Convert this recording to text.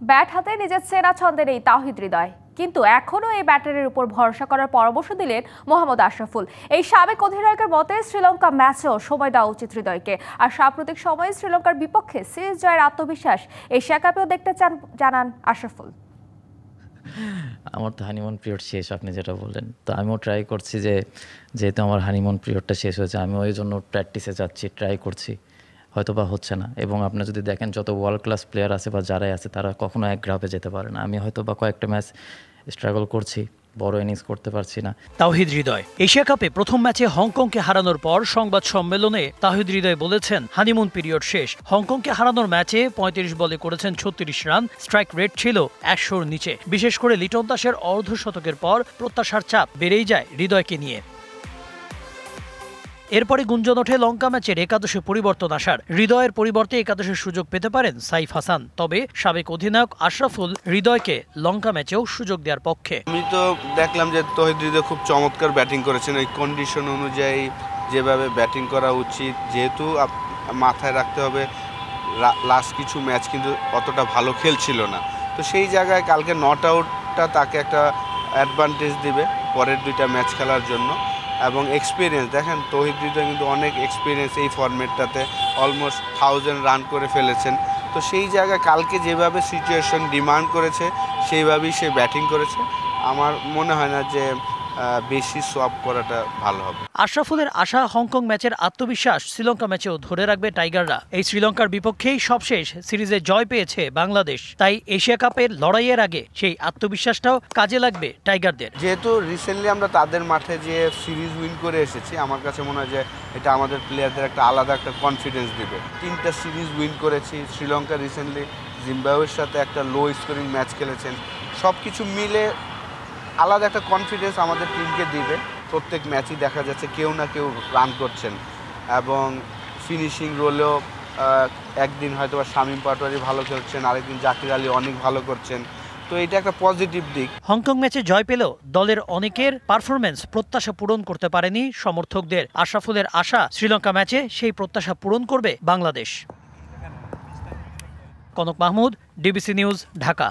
Bat হাতে নিজের সেরা ছন্দে নেই তাওহিদ হৃদয়, কিন্তু এখনও এই ব্যাটারের উপর ভরসা করার পরামর্শ দিলেন মোহাম্মদ আশরাফুল। এই সাবেক অধিনায়কের মতে শ্রীলঙ্কা ম্যাচেও সময় দেওয়া উচিত হৃদয়কে। আর সাম্প্রতিক সময়ে শ্রীলঙ্কার বিপক্ষে সিরিজ জয়ের আত্মবিশ্বাস এশিয়া কাপেও দেখতে চান জানান আশরাফুল। আমার তো হানিমুন পিরিয়ড শেষ, আপনি যেটা বললেন, তো আমিও ট্রাই করছি যেহেতু আমার হানিমুন পিরিয়ডটা শেষ হয়েছে, আমি ওই জন্য প্র্যাকটিসে যাচ্ছি, ট্রাই করছি, হয়তো বা হচ্ছে না। এবং আপনি যদি দেখেন যত ওয়ার্ল্ড ক্লাস প্লেয়ার আছে বা যারাই আছে তারা কখনো এক গ্রাফে যেতে পারে না। আমি হয়তো বা কয়েকটা ম্যাচ স্ট্রাগল করছি, বড় ইনিংস করতে পারছি না। তাওহিদ হৃদয় এশিয়া কাপে প্রথম ম্যাচে হংকংকে হারানোর পর সংবাদ সম্মেলনে তাওহিদ হৃদয় বলেছেন, হানিমুন পিরিয়ড শেষ। হংকংকে হারানোর ম্যাচে ৩৫ বলে করেছেন ৩৬ রান, স্ট্রাইক রেট ছিল ১০০-র নিচে। বিশেষ করে লিটন দাসের অর্ধশতকের পর প্রত্যাশার চাপ বেড়েই যায় হৃদয়কে নিয়ে। এরপরে গুঞ্জন ওঠে লঙ্কা ম্যাচের একাদশে পরিবর্তন আসার। হৃদয়ের পরিবর্তে একাদশের সুযোগ পেতে পারেন সাইফ হাসান। তবে সাবেক অধিনায়ক আশরাফুল হৃদয়কে লঙ্কা ম্যাচেও সুযোগ দেওয়ার পক্ষে। আমি তো দেখলাম যে তৌহিদ হৃদয় খুব চমৎকার ব্যাটিং করেছেন, ওই কন্ডিশন অনুযায়ী যেভাবে ব্যাটিং করা উচিত। যেহেতু মাথায় রাখতে হবে লাস্ট কিছু ম্যাচ কিন্তু অতটা ভালো খেলছিল না, তো সেই জায়গায় কালকে নট আউটটা তাকে একটা অ্যাডভান্টেজ দিবে পরের দুইটা ম্যাচ খেলার জন্য। এবং এক্সপিরিয়েন্স দেখেন, তৌহিদ হৃদয় কিন্তু অনেক এক্সপিরিয়েন্স এই ফরম্যাটটাতে, অলমোস্ট 1000 রান করে ফেলেছেন। তো সেই জায়গায় কালকে যেভাবে সিচুয়েশন ডিমান্ড করেছে সেইভাবেই সে ব্যাটিং করেছে। আমার মনে হয় না যে বেশি সোয়াপ করাটা ভালো হবে। আশরাফুলের আশা হংকং ম্যাচের আত্মবিশ্বাস শ্রীলঙ্কা ম্যাচেও ধরে রাখবে টাইগাররা। এই শ্রীলঙ্কার বিপক্ষেই সবশেষ সিরিজে জয় পেয়েছে বাংলাদেশ, তাই এশিয়া কাপের লড়াইয়ের আগে সেই আত্মবিশ্বাসটাও কাজে লাগবে টাইগারদের। যেহেতু রিসেন্টলি আমরা তাদের মাঠে যে সিরিজ উইন করে এসেছি, আমার কাছে মনে হয় যে এটা আমাদের প্লেয়ারদের একটা আলাদা একটা কনফিডেন্স দিবে। 3টা সিরিজ উইন করেছি, শ্রীলঙ্কা রিসেন্টলি জিম্বাবুয়ের সাথে একটা লো স্কোরিং ম্যাচ খেলেছেন। সব কিছু মিলে আলাদা একটা কনফিডেন্স আমাদের টিমকে দিবে। প্রত্যেক ম্যাচই দেখা যাচ্ছে কেউ না কেউ রান করছেন, এবং ফিনিশিং রোলেও একদিন হয়তো বা শামীম পাটোয়ারি ভালো খেলছেন, আরেকদিন জাকির আলী অনেক ভালো করছেন। তো এটা একটা পজিটিভ দিক। হংকং ম্যাচে জয় পেলেও দলের অনেকের পারফরমেন্স প্রত্যাশা পূরণ করতে পারেনি সমর্থকদের। আশরাফুলের আশা শ্রীলঙ্কা ম্যাচে সেই প্রত্যাশা পূরণ করবে বাংলাদেশ। Kanak Mahmud, DBC news, Dhaka.